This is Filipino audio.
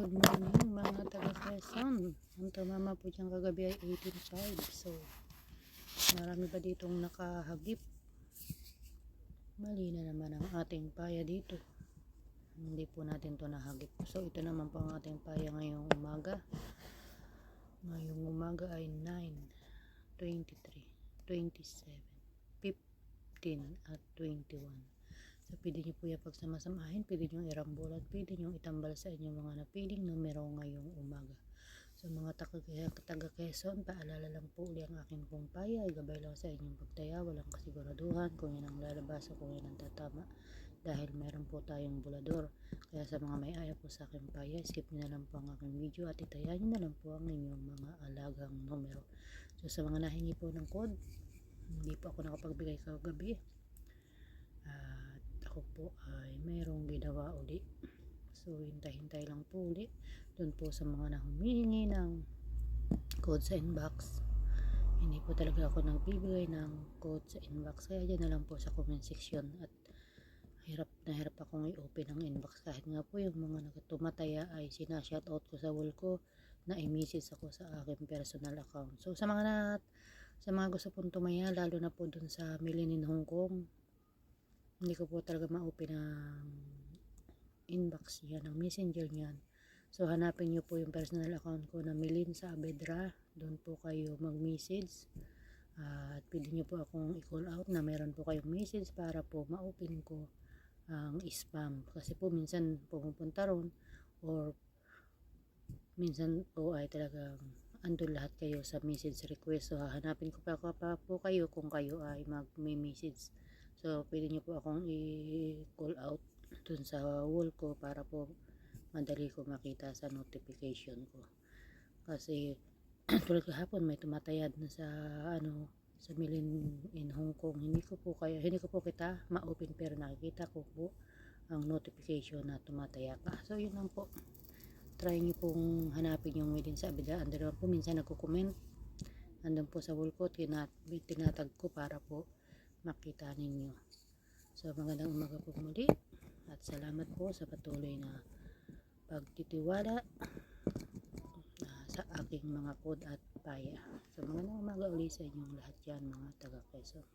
Good morning mga taga Quezon. Ang tumama po dyan kagabi ay 18.5. So, marami pa ditong nakahagip. Mali na naman ang ating paya dito. Hindi po natin to nahagip. So, ito naman po ang ating paya ngayong umaga. Ngayong umaga ay 9, 23, 27, 15 at 21. So, pwede nyo po yung pagsamasamahin, pwede nyo irambol at pwede nyo itambal sa inyong mga napiling numero ngayong umaga. So, mga taga Quezon, paalala lang po uli ang aking pong paya, igabay lang sa inyong pagtaya, walang kasiguraduhan kung yan ang lalabas o kung yan ang tatama. Dahil meron po tayong bulador. Kaya sa mga may ayaw po sa aking paya, skip nyo na lang po ang aking video at itaya nyo na lang po ang inyong mga alagang numero. So, sa mga nahingi po ng code, hindi po ako nakapagbigay kagabi. Ako po ay mayroong ginawa uli. So, hintay-hintay lang po uli. Doon po sa mga nahumihingi ng code sa inbox. Hindi po talaga ako nagbibigay ng code sa inbox. Kaya dyan na lang po sa comment section. At hirap na hirap akong i-open ang inbox. Kahit nga po yung mga nagtumataya ay sinashoutout ko sa wall ko na i-message ako sa aking personal account. So, sa mga gusto pong tumaya, lalo na po dun sa Milin in Hong Kong, hindi ko po talaga ma-open ang inbox niya, ng messenger niyan. So, hanapin nyo po yung personal account ko na Milin sa Abedra. Doon po kayo mag-message. At pwede nyo po akong i-call out na meron po kayong message para po ma-open ko ang spam. Kasi po minsan pumupunta ron or minsan po ay talagang andun lahat kayo sa message request. So, hahanapin ko pa po kayo kung kayo ay mag-message. So, pwede nyo po akong i-call out dun sa wall ko para po madali ko makita sa notification ko. Kasi, tulad kahapon may tumatayad na sa sa Milin in Hong Kong. Hindi ko po kita ma-open pero nakikita ko po ang notification na tumataya ka. So, yun lang po. Try nyo pong hanapin yung Milin sa Abedra. Andun po minsan nagko-comment. Andun po sa wall ko, tinatag ko para po makita ninyo. So, magandang umaga po muli at salamat po sa patuloy na pagtitiwala sa aking mga code at paya. So, magandang umaga ulit sa inyong lahat yan mga taga Quezon.